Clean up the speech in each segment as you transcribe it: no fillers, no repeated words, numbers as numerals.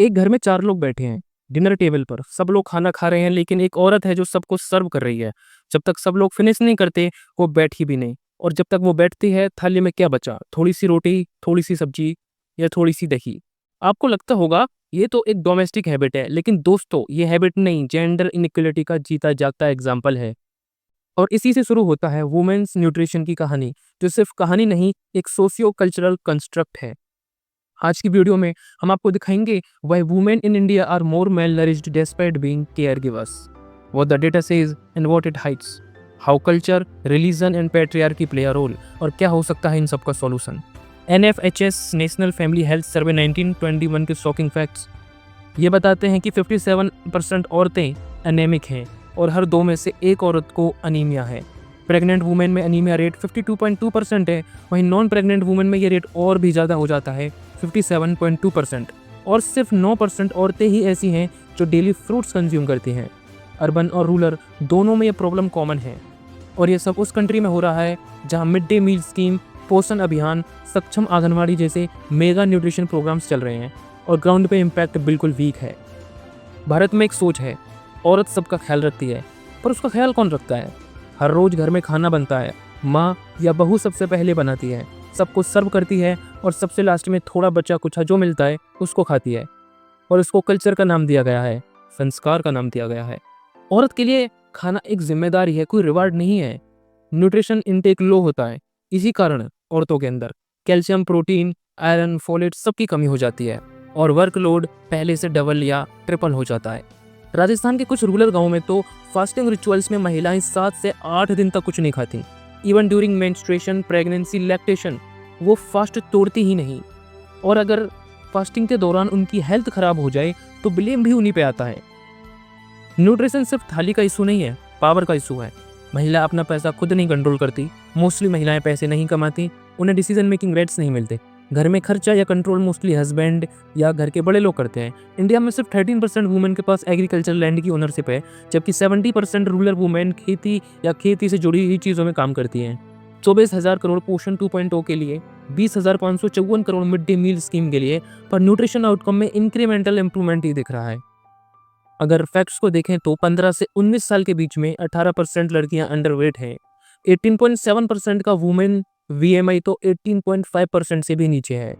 एक घर में 4 लोग बैठे हैं, डिनर टेबल पर। सब लोग खाना खा रहे हैं, लेकिन एक औरत है जो सबको सर्व कर रही है। जब तक सब लोग फिनिश नहीं करते, वो बैठी भी नहीं। और जब तक वो बैठती है, थाली में क्या बचा? थोड़ी-सी रोटी, थोड़ी-सी सब्जी या थोड़ी-सी दही। आपको लगता होगा ये तो एक डोमेस्टिक हैबिट है, लेकिन दोस्तों ये हैबिट नहीं, जेंडर इनइक्वालिटी का जीता जागता एग्जाम्पल है। और इसी से शुरू होता है वुमेन्स न्यूट्रिशन की कहानी, जो सिर्फ कहानी नहीं, एक सोशियो कल्चरल कंस्ट्रक्ट है। आज की वीडियो में हम आपको दिखाएंगे why women in India are more malnourished despite being care givers, what the data says and what it hides, how culture, religion and patriarchy play a role, और क्या हो सकता है इन सबका solution. NFHS national family health survey 1921 के shocking facts ये बताते हैं कि 57% औरतें एनेमिक हैं और हर 2 में से 1 औरत को अनीमिया है। प्रेग्नेंट वुमेन में अनीमिया रेट 52.2% है, वहीं नॉन प्रेग्नेंट वुमेन में ये रेट और भी ज़्यादा हो जाता है, 57.2%। और सिर्फ 9% औरतें ही ऐसी हैं जो डेली फ्रूट्स कंज्यूम करती हैं। अर्बन और रूरल दोनों में ये प्रॉब्लम कॉमन है, और ये सब उस कंट्री में हो रहा है जहाँ मिड डे मील स्कीम, पोषण अभियान, सक्षम आंगनवाड़ी जैसे मेगा न्यूट्रिशन प्रोग्राम्स चल रहे हैं, और ग्राउंड पे इम्पैक्ट बिल्कुल वीक है। भारत में एक सोच है, औरत सबका ख्याल रखती है, पर उसका ख्याल कौन रखता है? हर रोज घर में खाना बनता है, माँ या बहू सबसे पहले बनाती है, सबको सर्व करती है, और सबसे लास्ट में थोड़ा बचा कुछ जो मिलता है उसको खाती है। और इसको कल्चर का नाम दिया गया है, संस्कार का नाम दिया गया है। औरत के लिए खाना एक जिम्मेदारी है, कोई रिवार्ड नहीं है। न्यूट्रिशन इनटेक लो होता है, इसी कारण औरतों के अंदर कैल्शियम, प्रोटीन, आयरन, फोलेट सबकी कमी हो जाती है, और वर्कलोड पहले से डबल या ट्रिपल हो जाता है। राजस्थान के कुछ रूरल गांवों में तो फास्टिंग रिचुअल्स में महिलाएं 7 से 8 दिन तक कुछ नहीं खाती। Even during menstruation, pregnancy, lactation वो फास्ट तोड़ती ही नहीं। और अगर फास्टिंग के दौरान उनकी हेल्थ खराब हो जाए तो ब्लेम भी उन्हीं पे आता है। न्यूट्रिशन सिर्फ थाली का इशू नहीं है, पावर का इशू है। महिला अपना पैसा खुद नहीं कंट्रोल करती। मोस्टली महिलाएं पैसे नहीं कमाती, उन्हें डिसीजन मेकिंग राइट्स नहीं मिलते। घर में खर्चा या कंट्रोल मोस्टली हस्बैंड या घर के बड़े लोग करते हैं। इंडिया में सिर्फ 13% वुमेन के पास एग्रीकल्चर लैंड की ओनरशिप है, जबकि 70% रूरल वुमेन खेती या खेती से जुड़ी हुई चीज़ों में काम करती हैं। 24,000 करोड़ पोषण 2.0 के लिए, 20,554 crore mid day meal scheme के लिए, पर न्यूट्रिशन आउटकम में इंक्रीमेंटल इंप्रूवमेंट ही दिख रहा है। अगर फैक्ट्स को देखें तो 15 से 19 साल के बीच में 18% लड़कियां अंडरवेट हैं। 18.7% का वुमेन वीएमआई तो 18.5% से भी नीचे है।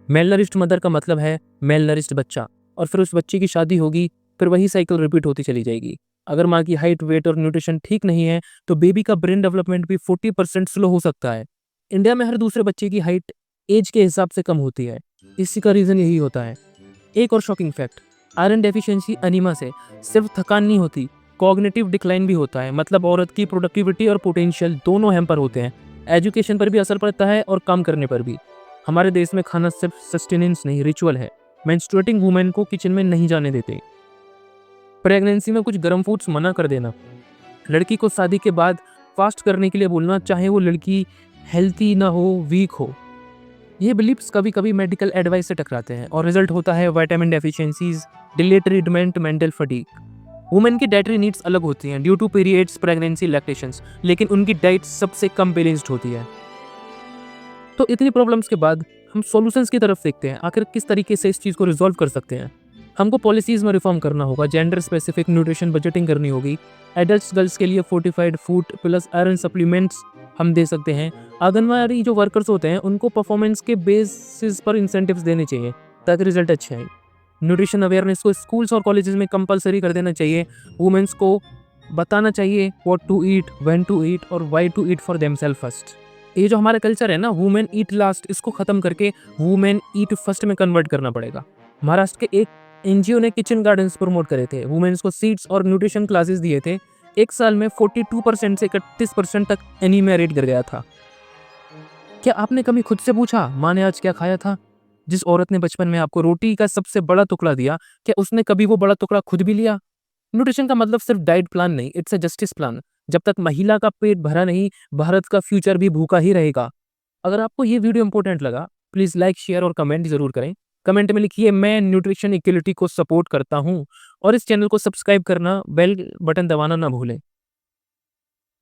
मेल नरिश्ड मदर का मतलब है मेल नरिश्ड बच्चा, और फिर उस बच्चे की शादी होगी, फिर वही साइकिल रिपीट होती चली जाएगी। अगर माँ की हाइट, वेट और न्यूट्रिशन ठीक नहीं है तो बेबी का ब्रेन डेवलपमेंट भी 40% स्लो हो सकता है। इंडिया में हर दूसरे बच्चे की हाइट एज के हिसाब से कम होती है। इसी का रीजन यही होता है। एक और shocking fact, iron deficiency enema से सिर्फ थकान नहीं होती, कॉग्निटिव डिक्लाइन भी होता है। मतलब औरत की प्रोडक्टिविटी और पोटेंशियल दोनों हैम्पर होते हैं। एजुकेशन पर भी असर पड़ता है और काम करने पर भी। हमारे देश में खाना सिर्फ सस्टेनेंस नहीं, रिचुअल है। मेंस्ट्रुएटिंग वुमेन को किचन में नहीं जाने देते। प्रेगनेंसी में कुछ गर्म फूड्स मना कर देना, लड़की को शादी के बाद फास्ट करने के लिए बोलना, चाहे वो लड़की हेल्थी ना हो, वीक हो। ये बिलीफ्स कभी कभी मेडिकल एडवाइस से टकराते हैं, और रिजल्ट होता है vitamin deficiencies, delay treatment, mental fatigue. Women की डाइटरी नीड्स अलग होती हैं ड्यू टू पीरियड्स, प्रेगनेंसी, लैक्टेशंस, लेकिन उनकी डाइट सबसे कम बैलेंस्ड होती है। तो इतनी प्रॉब्लम्स के बाद हम सॉल्यूशंस की तरफ देखते हैं। आखिर किस तरीके से इस चीज़ को रिजॉल्व कर सकते हैं? हमको पॉलिसीज़ में रिफॉर्म करना होगा, जेंडर स्पेसिफिक न्यूट्रिशन बजटिंग करनी होगी। एडल्ट्स गर्ल्स के लिए fortified food plus iron supplements हम दे सकते हैं। आंगनवाड़ी जो वर्कर्स होते हैं उनको परफॉर्मेंस के बेसिस पर इंसेंटिव्स देने चाहिए ताकि रिजल्ट अच्छे आए। न्यूट्रिशन अवेयरनेस को स्कूल्स और कॉलेजेस में कंपलसरी कर देना चाहिए। वुमेन्स को बताना चाहिए what to eat, when to eat और why to eat for themselves first. ये जो हमारा कल्चर है ना, वुमेन ईट लास्ट, इसको खत्म करके वुमेन ईट फर्स्ट में कन्वर्ट करना पड़ेगा। महाराष्ट्र के एक एनजीओ ने किचन गार्डन्स प्रमोट करे थे, वुमेन्स को सीड्स और न्यूट्रिशन क्लासेस दिए थे। एक साल में 42% से 31% तक एनीमिया रेट गिर गया था। क्या आपने कभी खुद से पूछा माँ ने आज क्या खाया था? जिस औरत ने बचपन में आपको रोटी का सबसे बड़ा टुकड़ा दिया, क्या उसने कभी वो बड़ा टुकड़ा खुद भी लिया? न्यूट्रिशन का मतलब सिर्फ डाइट प्लान नहीं, इट्स अ जस्टिस प्लान। जब तक महिला का पेट भरा नहीं, भारत का फ्यूचर भी भूखा ही रहेगा। अगर आपको ये वीडियो इंपॉर्टेंट लगा, प्लीज लाइक, शेयर और कमेंट जरूर करें। कमेंट में लिखिए मैं न्यूट्रिशन इक्वलिटी को सपोर्ट करता हूँ, और इस चैनल को सब्सक्राइब करना, बेल बटन दबाना ना भूलें।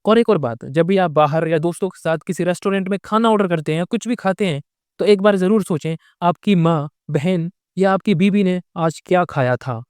और एक और बात, जब भी आप बाहर या दोस्तों के साथ किसी रेस्टोरेंट में खाना ऑर्डर करते हैं या कुछ भी खाते हैं, तो एक बार जरूर सोचें आपकी माँ, बहन या आपकी बीवी ने आज क्या खाया था।